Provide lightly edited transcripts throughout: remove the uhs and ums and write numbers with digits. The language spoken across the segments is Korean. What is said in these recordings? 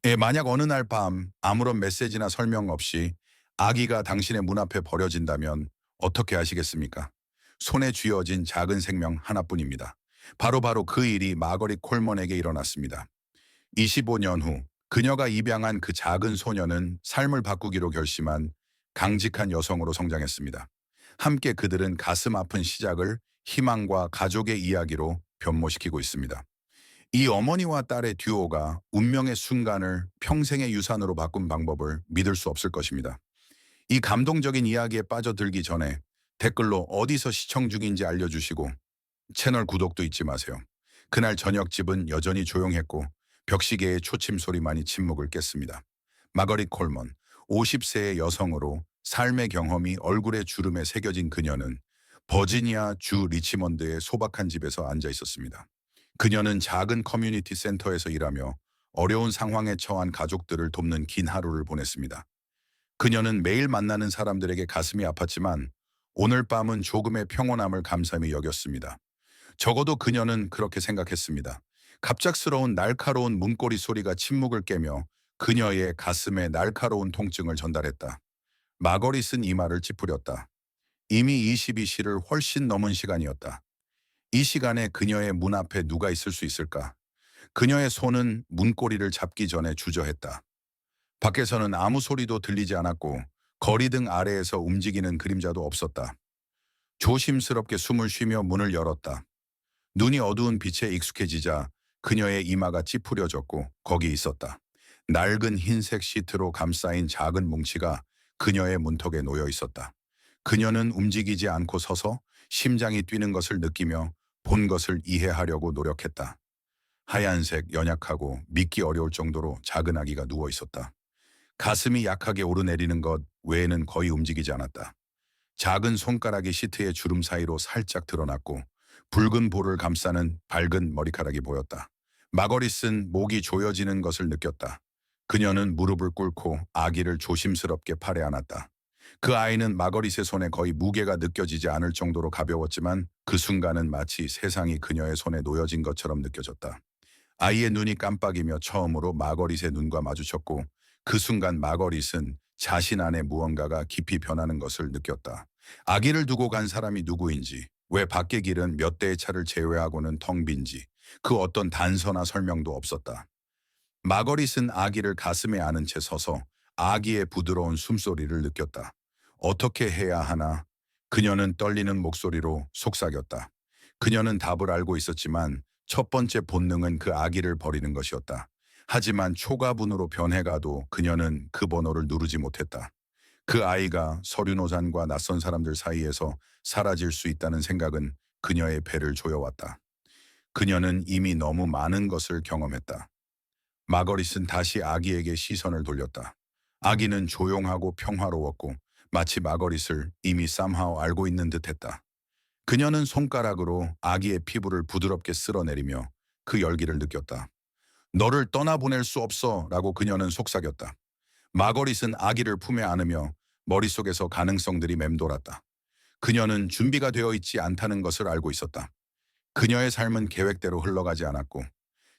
예, 만약 어느 날 밤 아무런 메시지나 설명 없이 아기가 당신의 문 앞에 버려진다면 어떻게 하시겠습니까? 손에 쥐어진 작은 생명 하나뿐입니다. 바로 그 일이 마거릿 콜먼에게 일어났습니다. 25년 후 그녀가 입양한 그 작은 소녀는 삶을 바꾸기로 결심한 강직한 여성으로 성장했습니다. 함께 그들은 가슴 아픈 시작을 희망과 가족의 이야기로 변모시키고 있습니다. 이 어머니와 딸의 듀오가 운명의 순간을 평생의 유산으로 바꾼 방법을 믿을 수 없을 것입니다. 이 감동적인 이야기에 빠져들기 전에 댓글로 어디서 시청 중인지 알려주시고 채널 구독도 잊지 마세요. 그날 저녁 집은 여전히 조용했고 벽시계의 초침 소리만이 침묵을 깼습니다. 마거릿 콜먼, 50세의 여성으로 삶의 경험이 얼굴의 주름에 새겨진 그녀는 버지니아 주 리치먼드의 소박한 집에서 앉아 있었습니다. 그녀는 작은 커뮤니티 센터에서 일하며 어려운 상황에 처한 가족들을 돕는 긴 하루를 보냈습니다. 그녀는 매일 만나는 사람들에게 가슴이 아팠지만 오늘 밤은 조금의 평온함을 감사히 여겼습니다. 적어도 그녀는 그렇게 생각했습니다. 갑작스러운 날카로운 문고리 소리가 침묵을 깨며 그녀의 가슴에 날카로운 통증을 전달했다. 마거릿은 이마를 찌푸렸다. 이미 22시를 훨씬 넘은 시간이었다. 이 시간에 그녀의 문 앞에 누가 있을 수 있을까? 그녀의 손은 문고리를 잡기 전에 주저했다. 밖에서는 아무 소리도 들리지 않았고 거리등 아래에서 움직이는 그림자도 없었다. 조심스럽게 숨을 쉬며 문을 열었다. 눈이 어두운 빛에 익숙해지자 그녀의 이마가 찌푸려졌고 거기 있었다. 낡은 흰색 시트로 감싸인 작은 뭉치가 그녀의 문턱에 놓여 있었다. 그녀는 움직이지 않고 서서 심장이 뛰는 것을 느끼며 본 것을 이해하려고 노력했다. 하얀색, 연약하고 믿기 어려울 정도로 작은 아기가 누워 있었다. 가슴이 약하게 오르내리는 것 외에는 거의 움직이지 않았다. 작은 손가락이 시트의 주름 사이로 살짝 드러났고 붉은 볼을 감싸는 밝은 머리카락이 보였다. 마거릿은 목이 조여지는 것을 느꼈다. 그녀는 무릎을 꿇고 아기를 조심스럽게 팔에 안았다. 그 아이는 마거릿의 손에 거의 무게가 느껴지지 않을 정도로 가벼웠지만 그 순간은 마치 세상이 그녀의 손에 놓여진 것처럼 느껴졌다. 아이의 눈이 깜빡이며 처음으로 마거릿의 눈과 마주쳤고 그 순간 마거릿은 자신 안에 무언가가 깊이 변하는 것을 느꼈다. 아기를 두고 간 사람이 누구인지, 왜 밖의 길은 몇 대의 차를 제외하고는 텅 빈지, 그 어떤 단서나 설명도 없었다. 마거릿은 아기를 가슴에 안은 채 서서 아기의 부드러운 숨소리를 느꼈다. 어떻게 해야 하나? 그녀는 떨리는 목소리로 속삭였다. 그녀는 답을 알고 있었지만 첫 번째 본능은 그 아기를 버리는 것이었다. 하지만 초가분으로 변해가도 그녀는 그 번호를 누르지 못했다. 그 아이가 서류노잔과 낯선 사람들 사이에서 사라질 수 있다는 생각은 그녀의 배를 조여왔다. 그녀는 이미 너무 많은 것을 경험했다. 마거릿은 다시 아기에게 시선을 돌렸다. 아기는 조용하고 평화로웠고 마치 마거릿을 이미 somehow 알고 있는 듯했다. 그녀는 손가락으로 아기의 피부를 부드럽게 쓸어내리며 그 열기를 느꼈다. 너를 떠나보낼 수 없어 라고 그녀는 속삭였다. 마거릿은 아기를 품에 안으며 머릿속에서 가능성들이 맴돌았다. 그녀는 준비가 되어 있지 않다는 것을 알고 있었다. 그녀의 삶은 계획대로 흘러가지 않았고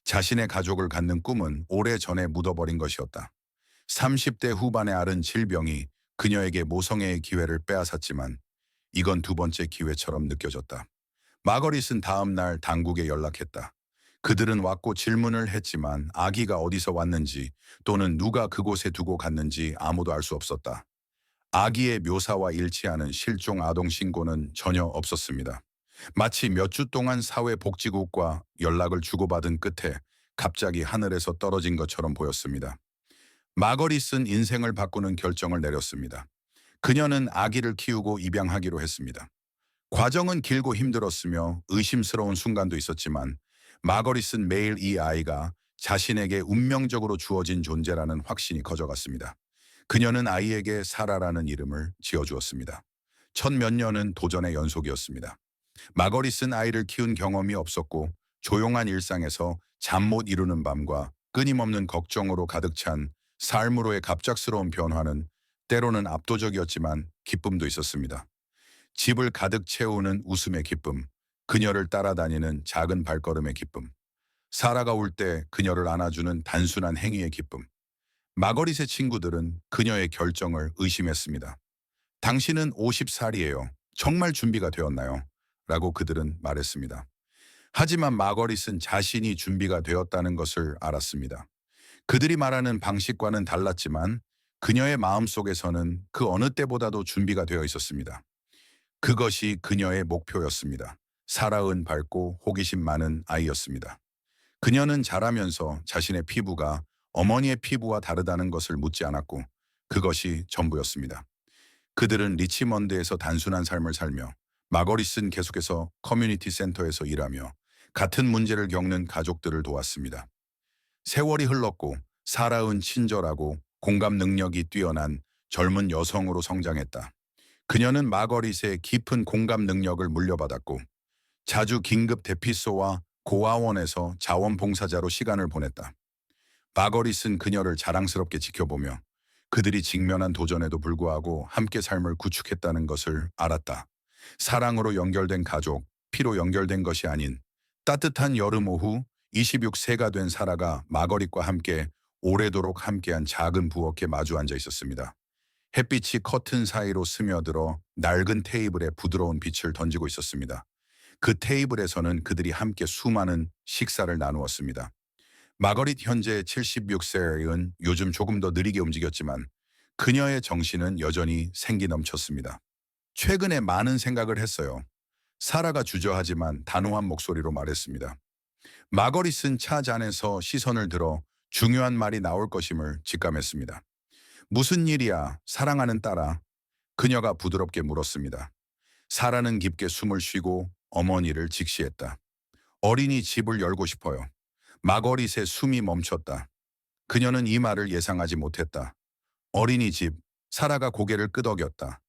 자신의 가족을 갖는 꿈은 오래전에 묻어버린 것이었다. 30대 후반에 앓은 질병이 그녀에게 모성애의 기회를 빼앗았지만 이건 두 번째 기회처럼 느껴졌다. 마거릿은 다음 날 당국에 연락했다. 그들은 왔고 질문을 했지만 아기가 어디서 왔는지 또는 누가 그곳에 두고 갔는지 아무도 알 수 없었다. 아기의 묘사와 일치하는 실종 아동 신고는 전혀 없었습니다. 마치 몇 주 동안 사회복지국과 연락을 주고받은 끝에 갑자기 하늘에서 떨어진 것처럼 보였습니다. 마거릿은 인생을 바꾸는 결정을 내렸습니다. 그녀는 아기를 키우고 입양하기로 했습니다. 과정은 길고 힘들었으며 의심스러운 순간도 있었지만 마거릿은 매일 이 아이가 자신에게 운명적으로 주어진 존재라는 확신이 커져갔습니다. 그녀는 아이에게 사라라는 이름을 지어주었습니다. 첫 몇 년은 도전의 연속이었습니다. 마거릿은 아이를 키운 경험이 없었고 조용한 일상에서 잠 못 이루는 밤과 끊임없는 걱정으로 가득 찬 삶으로의 갑작스러운 변화는 때로는 압도적이었지만 기쁨도 있었습니다. 집을 가득 채우는 웃음의 기쁨, 그녀를 따라다니는 작은 발걸음의 기쁨, 사라가 울 때 그녀를 안아주는 단순한 행위의 기쁨, 마거릿의 친구들은 그녀의 결정을 의심했습니다. 당신은 50살이에요. 정말 준비가 되었나요? 라고 그들은 말했습니다. 하지만 마거릿은 자신이 준비가 되었다는 것을 알았습니다. 그들이 말하는 방식과는 달랐지만 그녀의 마음속에서는 그 어느 때보다도 준비가 되어 있었습니다. 그것이 그녀의 목표였습니다. 살아은 밝고 호기심 많은 아이였습니다. 그녀는 자라면서 자신의 피부가 어머니의 피부와 다르다는 것을 묻지 않았고 그것이 전부였습니다. 그들은 리치먼드에서 단순한 삶을 살며 마거릿은 계속해서 커뮤니티 센터에서 일하며 같은 문제를 겪는 가족들을 도왔습니다. 세월이 흘렀고 사라은 친절하고 공감 능력이 뛰어난 젊은 여성으로 성장했다. 그녀는 마거릿의 깊은 공감 능력을 물려받았고 자주 긴급 대피소와 고아원에서 자원봉사자로 시간을 보냈다. 마거릿은 그녀를 자랑스럽게 지켜보며 그들이 직면한 도전에도 불구하고 함께 삶을 구축했다는 것을 알았다. 사랑으로 연결된 가족, 피로 연결된 것이 아닌 따뜻한 여름 오후 26세가 된 사라가 마거릿과 함께 오래도록 함께한 작은 부엌에 마주 앉아 있었습니다. 햇빛이 커튼 사이로 스며들어 낡은 테이블에 부드러운 빛을 던지고 있었습니다. 그 테이블에서는 그들이 함께 수많은 식사를 나누었습니다. 마거릿 현재 76세인 요즘 조금 더 느리게 움직였지만 그녀의 정신은 여전히 생기 넘쳤습니다. 최근에 많은 생각을 했어요. 사라가 주저하지만 단호한 목소리로 말했습니다. 마거릿은 차 잔에서 시선을 들어 중요한 말이 나올 것임을 직감했습니다. 무슨 일이야, 사랑하는 딸아? 그녀가 부드럽게 물었습니다. 사라는 깊게 숨을 쉬고 어머니를 직시했다. 어린이집을 열고 싶어요. 마거릿의 숨이 멈췄다. 그녀는 이 말을 예상하지 못했다. 어린이집, 사라가 고개를 끄덕였다.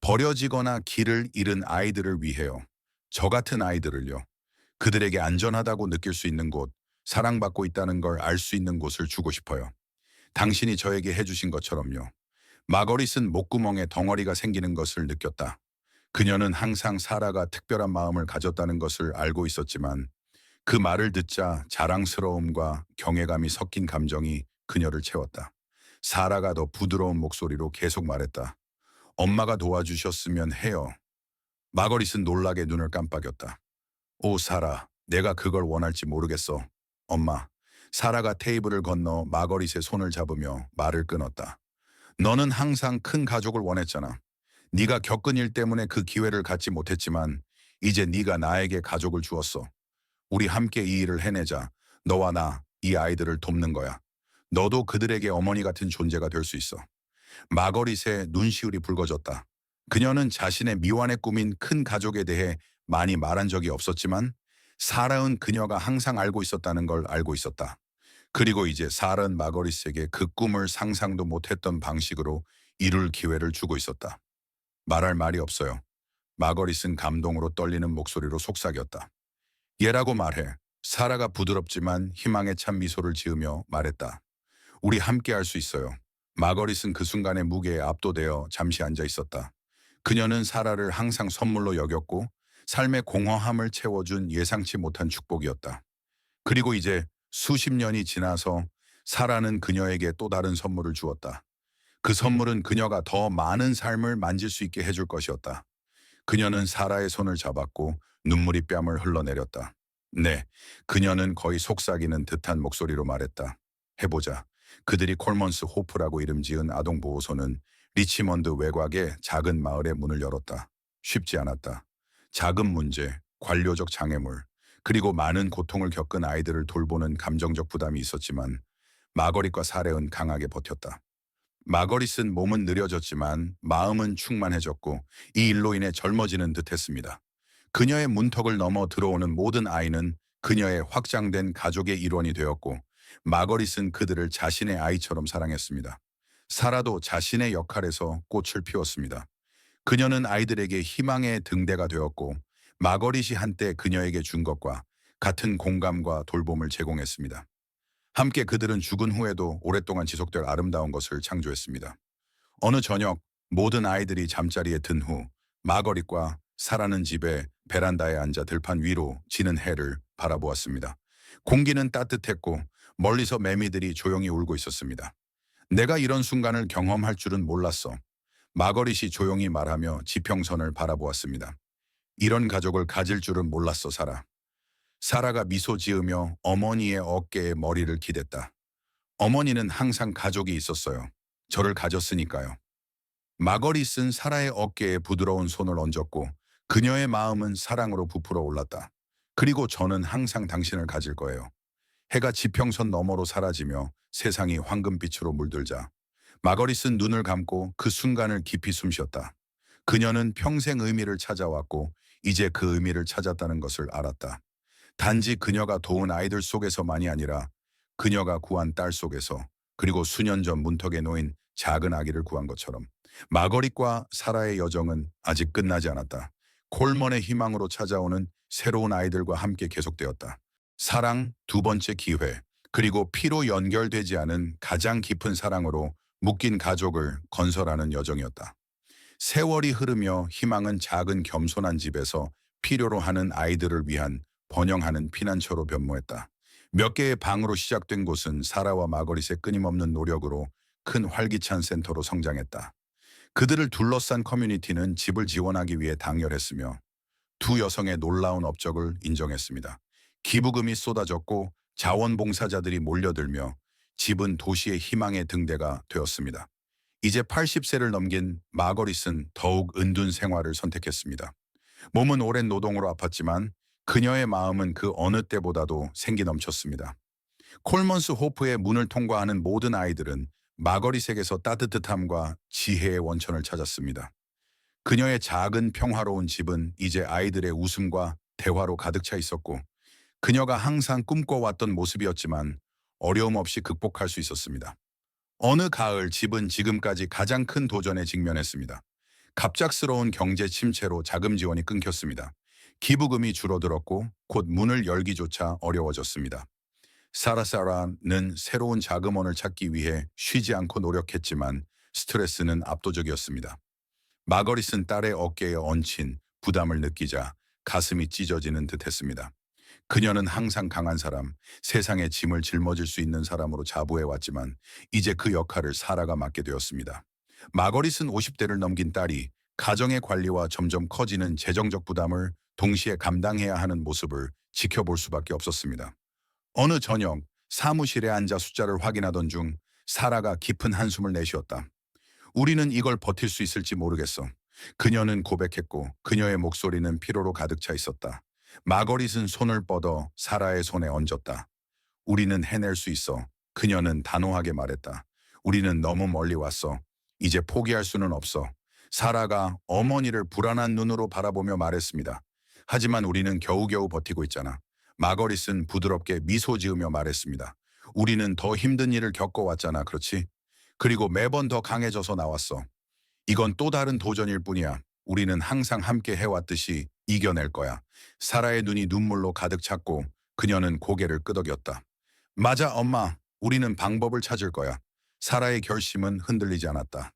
버려지거나 길을 잃은 아이들을 위해요. 저 같은 아이들을요. 그들에게 안전하다고 느낄 수 있는 곳, 사랑받고 있다는 걸 알 수 있는 곳을 주고 싶어요. 당신이 저에게 해주신 것처럼요. 마거릿은 목구멍에 덩어리가 생기는 것을 느꼈다. 그녀는 항상 사라가 특별한 마음을 가졌다는 것을 알고 있었지만 그 말을 듣자 자랑스러움과 경외감이 섞인 감정이 그녀를 채웠다. 사라가 더 부드러운 목소리로 계속 말했다. 엄마가 도와주셨으면 해요. 마거릿은 놀라게 눈을 깜빡였다. 오, 사라, 내가 그걸 원할지 모르겠어. 엄마. 사라가 테이블을 건너 마거릿의 손을 잡으며 말을 끊었다. 너는 항상 큰 가족을 원했잖아. 네가 겪은 일 때문에 그 기회를 갖지 못했지만 이제 네가 나에게 가족을 주었어. 우리 함께 이 일을 해내자. 너와 나, 이 아이들을 돕는 거야. 너도 그들에게 어머니 같은 존재가 될 수 있어. 마거릿의 눈시울이 붉어졌다. 그녀는 자신의 미완의 꿈인 큰 가족에 대해 많이 말한 적이 없었지만 사라은 그녀가 항상 알고 있었다는 걸 알고 있었다. 그리고 이제 사라은 마거릿에게 그 꿈을 상상도 못했던 방식으로 이룰 기회를 주고 있었다. 말할 말이 없어요. 마거릿은 감동으로 떨리는 목소리로 속삭였다. 얘라고 말해. 사라가 부드럽지만 희망에 찬 미소를 지으며 말했다. 우리 함께 할 수 있어요. 마거릿은 그 순간의 무게에 압도되어 잠시 앉아 있었다. 그녀는 사라를 항상 선물로 여겼고 삶의 공허함을 채워준 예상치 못한 축복이었다. 그리고 이제 수십 년이 지나서 사라는 그녀에게 또 다른 선물을 주었다. 그 선물은 그녀가 더 많은 삶을 만질 수 있게 해줄 것이었다. 그녀는 사라의 손을 잡았고 눈물이 뺨을 흘러내렸다. 네, 그녀는 거의 속삭이는 듯한 목소리로 말했다. 해보자. 그들이 콜먼스 호프라고 이름 지은 아동보호소는 리치먼드 외곽의 작은 마을의 문을 열었다. 쉽지 않았다. 작은 문제, 관료적 장애물, 그리고 많은 고통을 겪은 아이들을 돌보는 감정적 부담이 있었지만 마거릿과 사레은 강하게 버텼다. 마거릿은 몸은 느려졌지만 마음은 충만해졌고 이 일로 인해 젊어지는 듯했습니다. 그녀의 문턱을 넘어 들어오는 모든 아이는 그녀의 확장된 가족의 일원이 되었고 마거릿은 그들을 자신의 아이처럼 사랑했습니다. 사라도 자신의 역할에서 꽃을 피웠습니다. 그녀는 아이들에게 희망의 등대가 되었고 마거릿이 한때 그녀에게 준 것과 같은 공감과 돌봄을 제공했습니다. 함께 그들은 죽은 후에도 오랫동안 지속될 아름다운 것을 창조했습니다. 어느 저녁 모든 아이들이 잠자리에 든 후 마거릿과 사라는 집의 베란다에 앉아 들판 위로 지는 해를 바라보았습니다. 공기는 따뜻했고 멀리서 매미들이 조용히 울고 있었습니다. 내가 이런 순간을 경험할 줄은 몰랐어. 마거릿이 조용히 말하며 지평선을 바라보았습니다. 이런 가족을 가질 줄은 몰랐어, 사라. 사라가 미소 지으며 어머니의 어깨에 머리를 기댔다. 어머니는 항상 가족이 있었어요. 저를 가졌으니까요. 마거릿은 사라의 어깨에 부드러운 손을 얹었고 그녀의 마음은 사랑으로 부풀어 올랐다. 그리고 저는 항상 당신을 가질 거예요. 해가 지평선 너머로 사라지며 세상이 황금빛으로 물들자 마거릿은 눈을 감고 그 순간을 깊이 숨쉬었다. 그녀는 평생 의미를 찾아왔고 이제 그 의미를 찾았다는 것을 알았다. 단지 그녀가 도운 아이들 속에서만이 아니라 그녀가 구한 딸 속에서, 그리고 수년 전 문턱에 놓인 작은 아기를 구한 것처럼 마거릿과 사라의 여정은 아직 끝나지 않았다. 콜먼의 희망으로 찾아오는 새로운 아이들과 함께 계속되었다. 사랑, 두 번째 기회, 그리고 피로 연결되지 않은 가장 깊은 사랑으로 묶인 가족을 건설하는 여정이었다. 세월이 흐르며 희망은 작은 겸손한 집에서 필요로 하는 아이들을 위한 번영하는 피난처로 변모했다. 몇 개의 방으로 시작된 곳은 사라와 마거릿의 끊임없는 노력으로 큰 활기찬 센터로 성장했다. 그들을 둘러싼 커뮤니티는 집을 지원하기 위해 당열했으며 두 여성의 놀라운 업적을 인정했습니다. 기부금이 쏟아졌고 자원봉사자들이 몰려들며 집은 도시의 희망의 등대가 되었습니다. 이제 80세를 넘긴 마거릿은 더욱 은둔 생활을 선택했습니다. 몸은 오랜 노동으로 아팠지만 그녀의 마음은 그 어느 때보다도 생기 넘쳤습니다. 콜먼스 호프의 문을 통과하는 모든 아이들은 마거릿에게서 따뜻함과 지혜의 원천을 찾았습니다. 그녀의 작은 평화로운 집은 이제 아이들의 웃음과 대화로 가득 차 있었고 그녀가 항상 꿈꿔왔던 모습이었지만 어려움 없이 극복할 수 있었습니다. 어느 가을 집은 지금까지 가장 큰 도전에 직면했습니다. 갑작스러운 경제 침체로 자금 지원이 끊겼습니다. 기부금이 줄어들었고 곧 문을 열기조차 어려워졌습니다. 사라사라는 새로운 자금원을 찾기 위해 쉬지 않고 노력했지만 스트레스는 압도적이었습니다. 마거릿은 딸의 어깨에 얹힌 부담을 느끼자 가슴이 찢어지는 듯했습니다. 그녀는 항상 강한 사람, 세상의 짐을 짊어질 수 있는 사람으로 자부해왔지만 이제 그 역할을 사라가 맡게 되었습니다. 마거릿은 50대를 넘긴 딸이 가정의 관리와 점점 커지는 재정적 부담을 동시에 감당해야 하는 모습을 지켜볼 수밖에 없었습니다. 어느 저녁 사무실에 앉아 숫자를 확인하던 중 사라가 깊은 한숨을 내쉬었다. 우리는 이걸 버틸 수 있을지 모르겠어. 그녀는 고백했고 그녀의 목소리는 피로로 가득 차 있었다. 마거릿은 손을 뻗어 사라의 손에 얹었다. 우리는 해낼 수 있어. 그녀는 단호하게 말했다. 우리는 너무 멀리 왔어. 이제 포기할 수는 없어. 사라가 어머니를 불안한 눈으로 바라보며 말했습니다. 하지만 우리는 겨우겨우 버티고 있잖아. 마거릿은 부드럽게 미소 지으며 말했습니다. 우리는 더 힘든 일을 겪어왔잖아, 그렇지? 그리고 매번 더 강해져서 나왔어. 이건 또 다른 도전일 뿐이야. 우리는 항상 함께 해왔듯이 이겨낼 거야. 사라의 눈이 눈물로 가득 찼고 그녀는 고개를 끄덕였다. 맞아, 엄마. 우리는 방법을 찾을 거야. 사라의 결심은 흔들리지 않았다.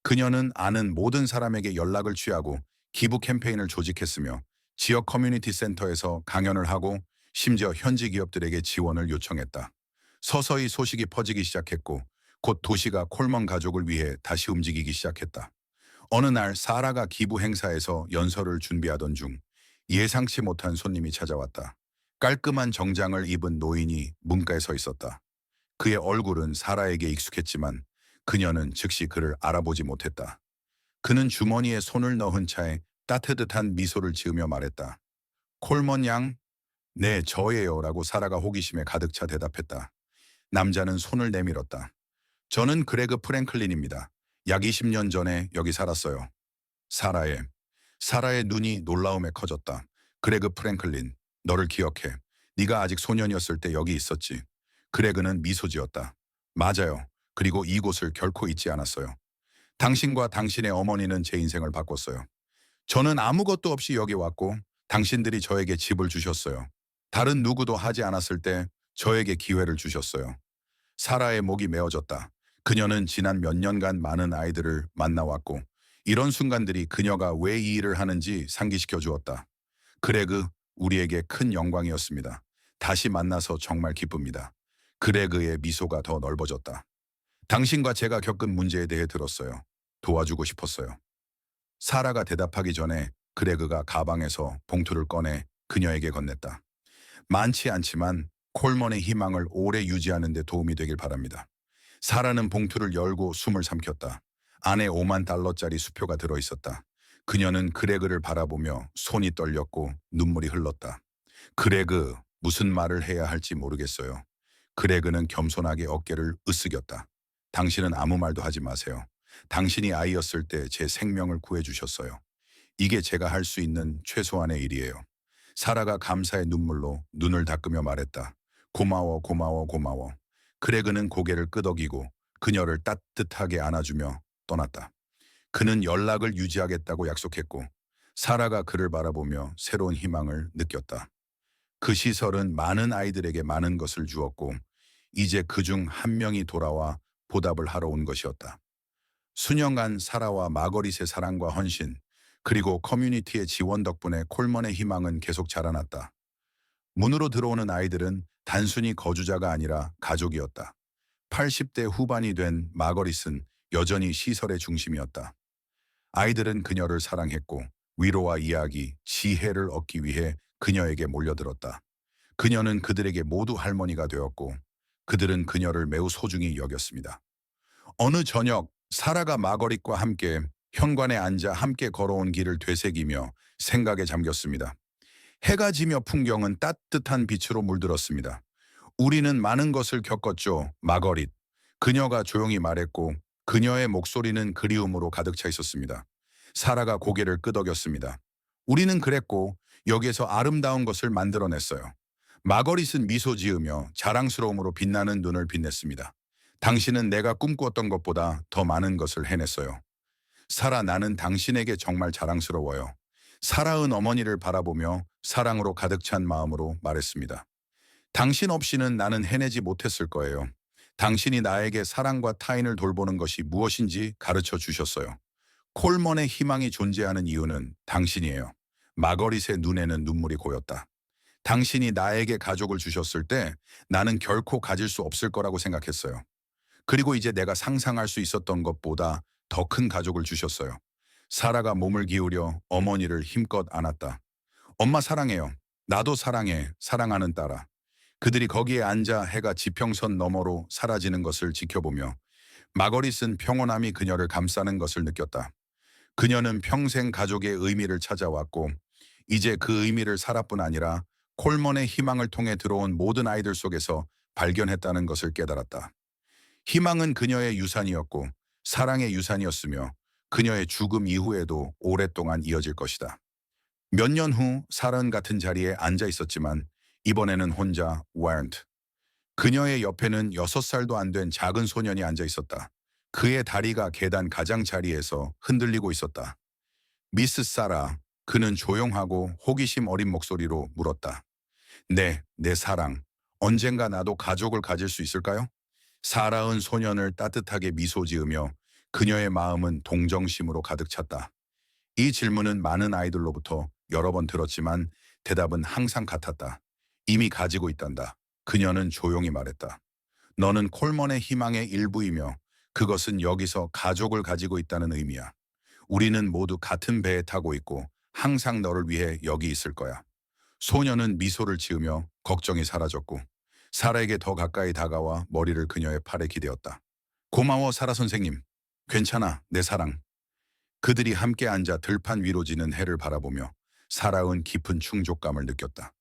그녀는 아는 모든 사람에게 연락을 취하고 기부 캠페인을 조직했으며 지역 커뮤니티 센터에서 강연을 하고 심지어 현지 기업들에게 지원을 요청했다. 서서히 소식이 퍼지기 시작했고 곧 도시가 콜먼 가족을 위해 다시 움직이기 시작했다. 어느 날 사라가 기부 행사에서 연설을 준비하던 중 예상치 못한 손님이 찾아왔다. 깔끔한 정장을 입은 노인이 문가에 서 있었다. 그의 얼굴은 사라에게 익숙했지만 그녀는 즉시 그를 알아보지 못했다. 그는 주머니에 손을 넣은 차에 따뜻한 미소를 지으며 말했다. 콜먼 양? 네, 저예요 라고 사라가 호기심에 가득 차 대답했다. 남자는 손을 내밀었다. 저는 그레그 프랭클린입니다. 약 20년 전에 여기 살았어요. 사라의 눈이 놀라움에 커졌다. 그레그 프랭클린, 너를 기억해. 네가 아직 소년이었을 때 여기 있었지. 그레그는 미소 지었다. 맞아요. 그리고 이곳을 결코 잊지 않았어요. 당신과 당신의 어머니는 제 인생을 바꿨어요. 저는 아무것도 없이 여기 왔고 당신들이 저에게 집을 주셨어요. 다른 누구도 하지 않았을 때 저에게 기회를 주셨어요. 사라의 목이 메어졌다. 그녀는 지난 몇 년간 많은 아이들을 만나왔고 이런 순간들이 그녀가 왜 이 일을 하는지 상기시켜 주었다. 그레그, 우리에게 큰 영광이었습니다. 다시 만나서 정말 기쁩니다. 그레그의 미소가 더 넓어졌다. 당신과 제가 겪은 문제에 대해 들었어요. 도와주고 싶었어요. 사라가 대답하기 전에 그레그가 가방에서 봉투를 꺼내 그녀에게 건넸다. 많지 않지만 콜먼의 희망을 오래 유지하는 데 도움이 되길 바랍니다. 사라는 봉투를 열고 숨을 삼켰다. 안에 5만 달러짜리 수표가 들어있었다. 그녀는 그레그를 바라보며 손이 떨렸고 눈물이 흘렀다. 그레그, 무슨 말을 해야 할지 모르겠어요. 그레그는 겸손하게 어깨를 으쓱였다. 당신은 아무 말도 하지 마세요. 당신이 아이였을 때 제 생명을 구해주셨어요. 이게 제가 할 수 있는 최소한의 일이에요. 사라가 감사의 눈물로 눈을 닦으며 말했다. 고마워, 고마워, 고마워. 그레그는 고개를 끄덕이고 그녀를 따뜻하게 안아주며 떠났다. 그는 연락을 유지하겠다고 약속했고 사라가 그를 바라보며 새로운 희망을 느꼈다. 그 시설은 많은 아이들에게 많은 것을 주었고 이제 그중 한 명이 돌아와 보답을 하러 온 것이었다. 수년간 사라와 마거릿의 사랑과 헌신, 그리고 커뮤니티의 지원 덕분에 콜먼의 희망은 계속 자라났다. 문으로 들어오는 아이들은 단순히 거주자가 아니라 가족이었다. 80대 후반이 된 마거릿은 여전히 시설의 중심이었다. 아이들은 그녀를 사랑했고 위로와 이야기, 지혜를 얻기 위해 그녀에게 몰려들었다. 그녀는 그들에게 모두 할머니가 되었고 그들은 그녀를 매우 소중히 여겼습니다. 어느 저녁 사라가 마거릿과 함께 현관에 앉아 함께 걸어온 길을 되새기며 생각에 잠겼습니다. 해가 지며 풍경은 따뜻한 빛으로 물들었습니다. 우리는 많은 것을 겪었죠, 마거릿. 그녀가 조용히 말했고 그녀의 목소리는 그리움으로 가득 차 있었습니다. 사라가 고개를 끄덕였습니다. 우리는 그랬고 여기에서 아름다운 것을 만들어냈어요. 마거릿은 미소 지으며 자랑스러움으로 빛나는 눈을 빛냈습니다. 당신은 내가 꿈꾸었던 것보다 더 많은 것을 해냈어요. 사라, 나는 당신에게 정말 자랑스러워요. 사라은 어머니를 바라보며 사랑으로 가득 찬 마음으로 말했습니다. 당신 없이는 나는 해내지 못했을 거예요. 당신이 나에게 사랑과 타인을 돌보는 것이 무엇인지 가르쳐 주셨어요. 콜먼의 희망이 존재하는 이유는 당신이에요. 마거릿의 눈에는 눈물이 고였다. 당신이 나에게 가족을 주셨을 때 나는 결코 가질 수 없을 거라고 생각했어요. 그리고 이제 내가 상상할 수 있었던 것보다 더 큰 가족을 주셨어요. 사라가 몸을 기울여 어머니를 힘껏 안았다. 엄마 사랑해요. 나도 사랑해. 사랑하는 딸아. 그들이 거기에 앉아 해가 지평선 너머로 사라지는 것을 지켜보며 마거릿은 평온함이 그녀를 감싸는 것을 느꼈다. 그녀는 평생 가족의 의미를 찾아왔고 이제 그 의미를 사라뿐 아니라 콜먼의 희망을 통해 들어온 모든 아이들 속에서 발견했다는 것을 깨달았다. 희망은 그녀의 유산이었고 사랑의 유산이었으며 그녀의 죽음 이후에도 오랫동안 이어질 것이다. 몇 년 후 사라는 같은 자리에 앉아 있었지만 이번에는 혼자 weren't. 그녀의 옆에는 6살도 안 된 작은 소년이 앉아 있었다. 그의 다리가 계단 가장자리에서 흔들리고 있었다. 미스 사라, 그는 조용하고 호기심 어린 목소리로 물었다. 네, 내 사랑. 언젠가 나도 가족을 가질 수 있을까요? 사라은 소년을 따뜻하게 미소 지으며 그녀의 마음은 동정심으로 가득 찼다. 이 질문은 많은 아이들로부터 여러 번 들었지만 대답은 항상 같았다. 이미 가지고 있단다. 그녀는 조용히 말했다. 너는 콜먼의 희망의 일부이며 그것은 여기서 가족을 가지고 있다는 의미야. 우리는 모두 같은 배에 타고 있고 항상 너를 위해 여기 있을 거야. 소녀는 미소를 지으며 걱정이 사라졌고 사라에게 더 가까이 다가와 머리를 그녀의 팔에 기대었다. 고마워 사라 선생님. 괜찮아 내 사랑. 그들이 함께 앉아 들판 위로 지는 해를 바라보며 사라은 깊은 충족감을 느꼈다.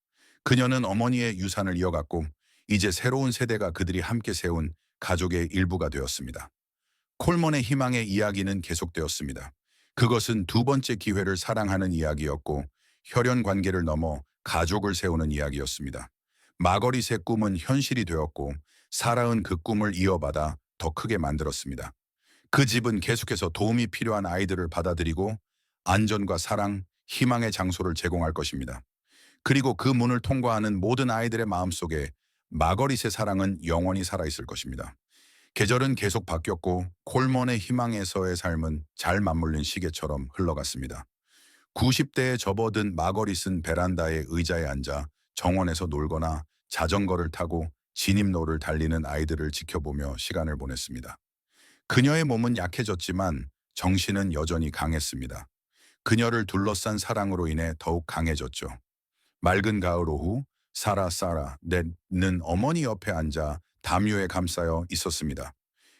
그녀는 어머니의 유산을 이어갔고 이제 새로운 세대가 그들이 함께 세운 가족의 일부가 되었습니다. 콜먼의 희망의 이야기는 계속되었습니다. 그것은 두 번째 기회를 사랑하는 이야기였고 혈연 관계를 넘어 가족을 세우는 이야기였습니다. 마거릿의 꿈은 현실이 되었고 사라은 그 꿈을 이어받아 더 크게 만들었습니다. 그 집은 계속해서 도움이 필요한 아이들을 받아들이고 안전과 사랑, 희망의 장소를 제공할 것입니다. 그리고 그 문을 통과하는 모든 아이들의 마음속에 마거릿의 사랑은 영원히 살아있을 것입니다. 계절은 계속 바뀌었고 콜먼의 희망에서의 삶은 잘 맞물린 시계처럼 흘러갔습니다. 90대에 접어든 마거릿은 베란다의 의자에 앉아 정원에서 놀거나 자전거를 타고 진입로를 달리는 아이들을 지켜보며 시간을 보냈습니다. 그녀의 몸은 약해졌지만 정신은 여전히 강했습니다. 그녀를 둘러싼 사랑으로 인해 더욱 강해졌죠. 맑은 가을 오후 사라 넷는 어머니 옆에 앉아 담요에 감싸여 있었습니다.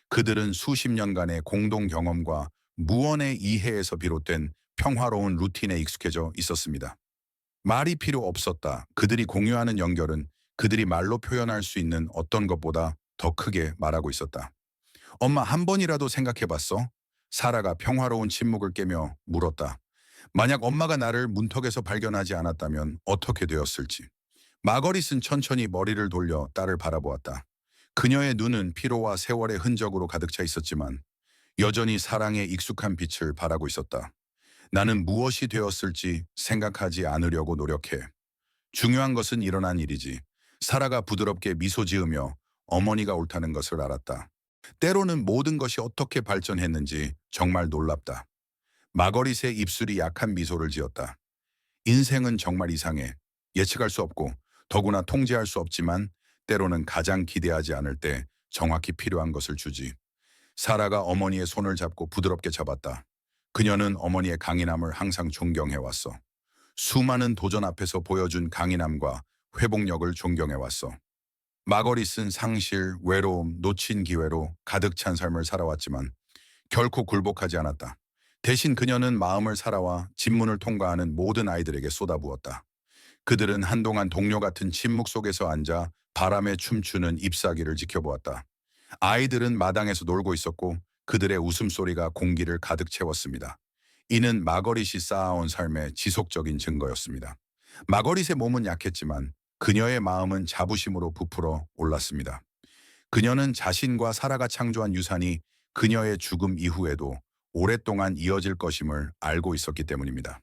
그들은 수십 년간의 공동 경험과 무언의 이해에서 비롯된 평화로운 루틴에 익숙해져 있었습니다. 말이 필요 없었다. 그들이 공유하는 연결은 그들이 말로 표현할 수 있는 어떤 것보다 더 크게 말하고 있었다. 엄마, 한 번이라도 생각해봤어? 사라가 평화로운 침묵을 깨며 물었다. 만약 엄마가 나를 문턱에서 발견하지 않았다면 어떻게 되었을지. 마거릿은 천천히 머리를 돌려 딸을 바라보았다. 그녀의 눈은 피로와 세월의 흔적으로 가득 차 있었지만 여전히 사랑에 익숙한 빛을 발하고 있었다. 나는 무엇이 되었을지 생각하지 않으려고 노력해. 중요한 것은 일어난 일이지. 사라가 부드럽게 미소 지으며 어머니가 옳다는 것을 알았다. 때로는 모든 것이 어떻게 발전했는지 정말 놀랍다. 마거릿의 입술이 약한 미소를 지었다. 인생은 정말 이상해. 예측할 수 없고 더구나 통제할 수 없지만 때로는 가장 기대하지 않을 때 정확히 필요한 것을 주지. 사라가 어머니의 손을 잡고 부드럽게 잡았다. 그녀는 어머니의 강인함을 항상 존경해왔어. 수많은 도전 앞에서 보여준 강인함과 회복력을 존경해왔어. 마거릿은 상실, 외로움, 놓친 기회로 가득 찬 삶을 살아왔지만 결코 굴복하지 않았다. 대신 그녀는 마음을 살아와 집문을 통과하는 모든 아이들에게 쏟아부었다. 그들은 한동안 동료 같은 침묵 속에서 앉아 바람에 춤추는 잎사귀를 지켜보았다. 아이들은 마당에서 놀고 있었고 그들의 웃음소리가 공기를 가득 채웠습니다. 이는 마거릿이 쌓아온 삶의 지속적인 증거였습니다. 마거릿의 몸은 약했지만 그녀의 마음은 자부심으로 부풀어 올랐습니다. 그녀는 자신과 사라가 창조한 유산이 그녀의 죽음 이후에도 오랫동안 이어질 것임을 알고 있었기 때문입니다.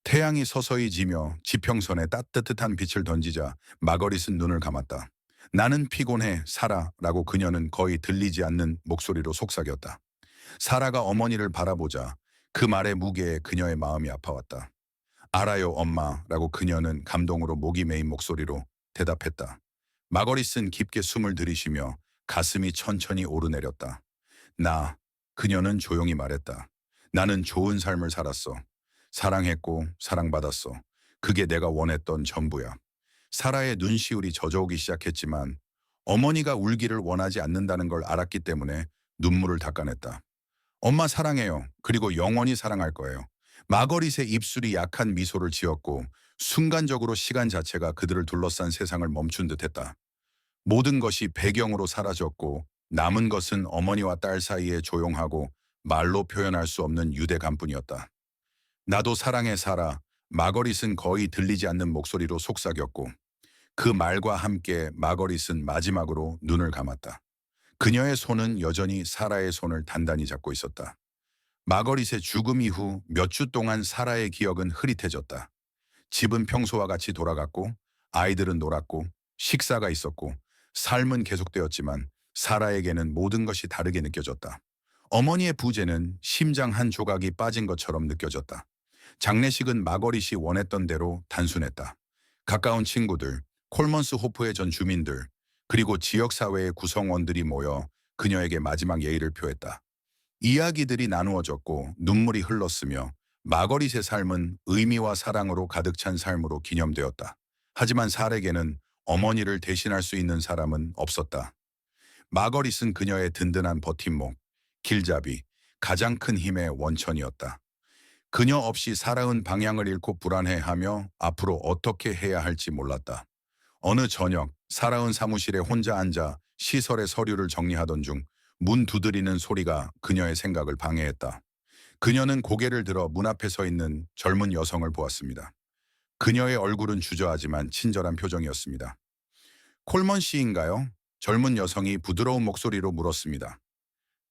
태양이 서서히 지며 지평선에 따뜻한 빛을 던지자 마거릿은 눈을 감았다. 나는 피곤해, 사라라고 그녀는 거의 들리지 않는 목소리로 속삭였다. 사라가 어머니를 바라보자 그 말의 무게에 그녀의 마음이 아파왔다. 알아요, 엄마라고 그녀는 감동으로 목이 메인 목소리로 대답했다. 마거릿은 깊게 숨을 들이쉬며 가슴이 천천히 오르내렸다. 그녀는 조용히 말했다. 나는 좋은 삶을 살았어. 사랑했고 사랑받았어. 그게 내가 원했던 전부야. 사라의 눈시울이 젖어오기 시작했지만 어머니가 울기를 원하지 않는다는 걸 알았기 때문에 눈물을 닦아냈다. 엄마 사랑해요. 그리고 영원히 사랑할 거예요. 마거릿의 입술이 약한 미소를 지었고 순간적으로 시간 자체가 그들을 둘러싼 세상을 멈춘 듯했다. 모든 것이 배경으로 사라졌고 남은 것은 어머니와 딸 사이의 조용하고 말로 표현할 수 없는 유대감뿐이었다. 나도 사랑해 사라. 마거릿은 거의 들리지 않는 목소리로 속삭였고 그 말과 함께 마거릿은 마지막으로 눈을 감았다. 그녀의 손은 여전히 사라의 손을 단단히 잡고 있었다. 마거릿의 죽음 이후 몇 주 동안 사라의 기억은 흐릿해졌다. 집은 평소와 같이 돌아갔고 아이들은 놀았고 식사가 있었고 삶은 계속되었지만 사라에게는 모든 것이 다르게 느껴졌다. 어머니의 부재는 심장 한 조각이 빠진 것처럼 느껴졌다. 장례식은 마거릿이 원했던 대로 단순했다. 가까운 친구들, 콜먼스 호프의 전 주민들, 그리고 지역사회의 구성원들이 모여 그녀에게 마지막 예의를 표했다. 이야기들이 나누어졌고 눈물이 흘렀으며 마거릿의 삶은 의미와 사랑으로 가득 찬 삶으로 기념되었다. 하지만 사라에게는 어머니를 대신할 수 있는 사람은 없었다. 마거릿은 그녀의 든든한 버팀목, 길잡이, 가장 큰 힘의 원천이었다. 그녀 없이 사라은 방향을 잃고 불안해하며 앞으로 어떻게 해야 할지 몰랐다. 어느 저녁 사라은 사무실에 혼자 앉아 시설의 서류를 정리하던 중 문 두드리는 소리가 그녀의 생각을 방해했다. 그녀는 고개를 들어 문 앞에 서 있는 젊은 여성을 보았습니다. 그녀의 얼굴은 주저하지만 친절한 표정이었습니다. 콜먼 씨인가요? 젊은 여성이 부드러운 목소리로 물었습니다.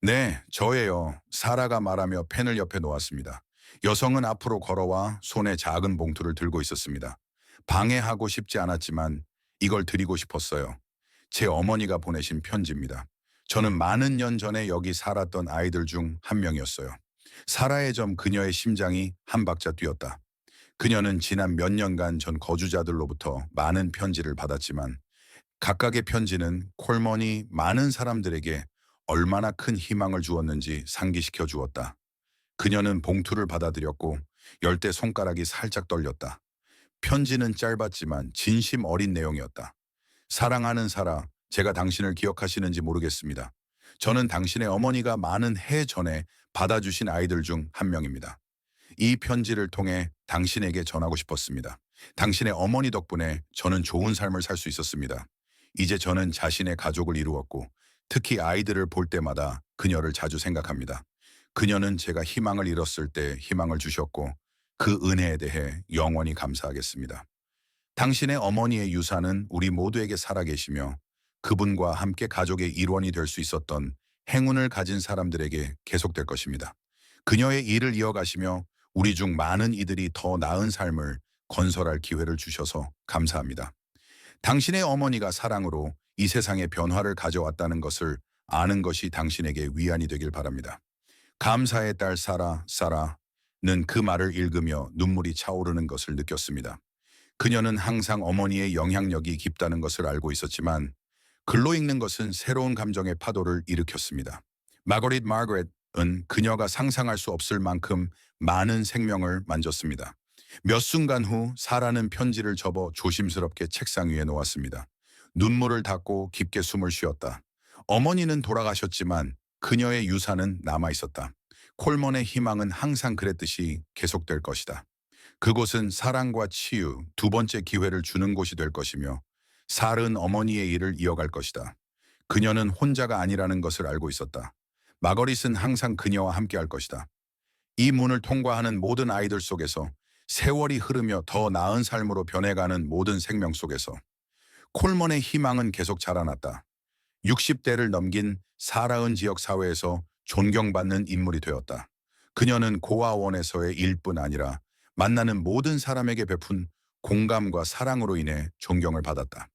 네, 저예요. 사라가 말하며 펜을 옆에 놓았습니다. 여성은 앞으로 걸어와 손에 작은 봉투를 들고 있었습니다. 방해하고 싶지 않았지만 이걸 드리고 싶었어요. 제 어머니가 보내신 편지입니다. 저는 많은 년 전에 여기 살았던 아이들 중 한 명이었어요. 사라의 점 그녀의 심장이 한 박자 뛰었다. 그녀는 지난 몇 년간 전 거주자들로부터 많은 편지를 받았지만 각각의 편지는 콜먼이 많은 사람들에게 얼마나 큰 희망을 주었는지 상기시켜 주었다. 그녀는 봉투를 받아들였고 열 때 손가락이 살짝 떨렸다. 편지는 짧았지만 진심 어린 내용이었다. 사랑하는 사라, 제가 당신을 기억하시는지 모르겠습니다. 저는 당신의 어머니가 많은 해 전에 받아주신 아이들 중 한 명입니다. 이 편지를 통해 당신에게 전하고 싶었습니다. 당신의 어머니 덕분에 저는 좋은 삶을 살 수 있었습니다. 이제 저는 자신의 가족을 이루었고 특히 아이들을 볼 때마다 그녀를 자주 생각합니다. 그녀는 제가 희망을 잃었을 때 희망을 주셨고 그 은혜에 대해 영원히 감사하겠습니다. 당신의 어머니의 유산은 우리 모두에게 살아계시며 그분과 함께 가족의 일원이 될 수 있었던 행운을 가진 사람들에게 계속될 것입니다. 그녀의 일을 이어가시며 우리 중 많은 이들이 더 나은 삶을 건설할 기회를 주셔서 감사합니다. 당신의 어머니가 사랑으로 이 세상에 변화를 가져왔다는 것을 아는 것이 당신에게 위안이 되길 바랍니다. 감사의 딸 사라는 그 말을 읽으며 눈물이 차오르는 것을 느꼈습니다. 그녀는 항상 어머니의 영향력이 깊다는 것을 알고 있었지만 글로 읽는 것은 새로운 감정의 파도를 일으켰습니다. 마거릿은 그녀가 상상할 수 없을 만큼 많은 생명을 만졌습니다. 몇 순간 후 사라는 편지를 접어 조심스럽게 책상 위에 놓았습니다. 눈물을 닦고 깊게 숨을 쉬었다. 어머니는 돌아가셨지만 그녀의 유산은 남아있었다. 콜먼의 희망은 항상 그랬듯이 계속될 것이다. 그곳은 사랑과 치유, 두 번째 기회를 주는 곳이 될 것이며 살은 어머니의 일을 이어갈 것이다. 그녀는 혼자가 아니라는 것을 알고 있었다. 마거릿은 항상 그녀와 함께할 것이다. 이 문을 통과하는 모든 아이들 속에서 세월이 흐르며 더 나은 삶으로 변해가는 모든 생명 속에서 콜먼의 희망은 계속 자라났다. 60대를 넘긴 사라은 지역 사회에서 존경받는 인물이 되었다. 그녀는 고아원에서의 일뿐 아니라 만나는 모든 사람에게 베푼 공감과 사랑으로 인해 존경을 받았다.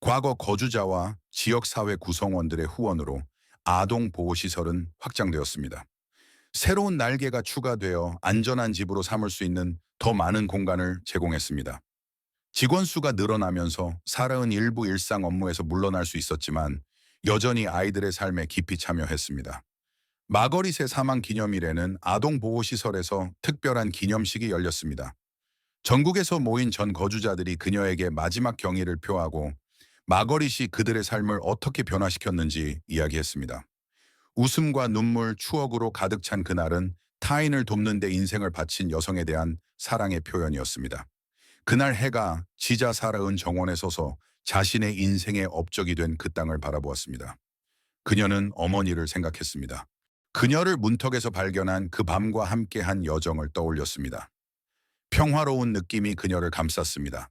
과거 거주자와 지역사회 구성원들의 후원으로 아동보호시설은 확장되었습니다. 새로운 날개가 추가되어 안전한 집으로 삼을 수 있는 더 많은 공간을 제공했습니다. 직원 수가 늘어나면서 사라은 일부 일상 업무에서 물러날 수 있었지만 여전히 아이들의 삶에 깊이 참여했습니다. 마거릿의 사망 기념일에는 아동보호시설에서 특별한 기념식이 열렸습니다. 전국에서 모인 전 거주자들이 그녀에게 마지막 경의를 표하고 마거릿이 그들의 삶을 어떻게 변화시켰는지 이야기했습니다. 웃음과 눈물, 추억으로 가득 찬 그날은 타인을 돕는 데 인생을 바친 여성에 대한 사랑의 표현이었습니다. 그날 해가 지자 사라은 정원에 서서 자신의 인생의 업적이 된 그 땅을 바라보았습니다. 그녀는 어머니를 생각했습니다. 그녀를 문턱에서 발견한 그 밤과 함께한 여정을 떠올렸습니다. 평화로운 느낌이 그녀를 감쌌습니다.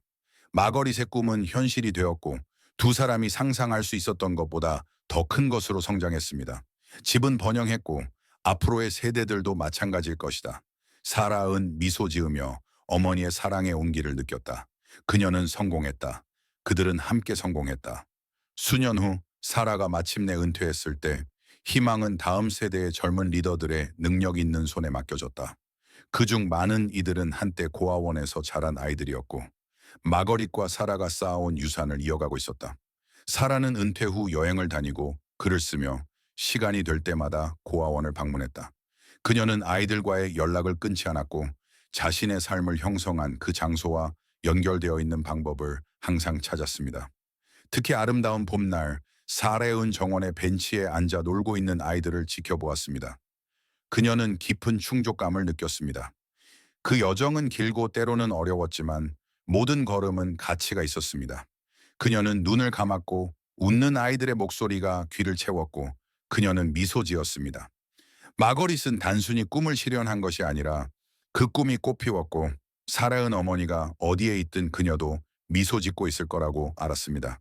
마거릿의 꿈은 현실이 되었고 두 사람이 상상할 수 있었던 것보다 더 큰 것으로 성장했습니다. 집은 번영했고 앞으로의 세대들도 마찬가지일 것이다. 사라은 미소 지으며 어머니의 사랑의 온기를 느꼈다. 그녀는 성공했다. 그들은 함께 성공했다. 수년 후 사라가 마침내 은퇴했을 때 희망은 다음 세대의 젊은 리더들의 능력 있는 손에 맡겨졌다. 그중 많은 이들은 한때 고아원에서 자란 아이들이었고 마거릿과 사라가 쌓아온 유산을 이어가고 있었다. 사라는 은퇴 후 여행을 다니고 글을 쓰며 시간이 될 때마다 고아원을 방문했다. 그녀는 아이들과의 연락을 끊지 않았고 자신의 삶을 형성한 그 장소와 연결되어 있는 방법을 항상 찾았습니다. 특히 아름다운 봄날 사라은 정원의 벤치에 앉아 놀고 있는 아이들을 지켜보았습니다. 그녀는 깊은 충족감을 느꼈습니다. 그 여정은 길고 때로는 어려웠지만 모든 걸음은 가치가 있었습니다. 그녀는 눈을 감았고 웃는 아이들의 목소리가 귀를 채웠고 그녀는 미소 지었습니다. 마거릿은 단순히 꿈을 실현한 것이 아니라 그 꿈이 꽃피웠고 사라은 어머니가 어디에 있든 그녀도 미소 짓고 있을 거라고 알았습니다.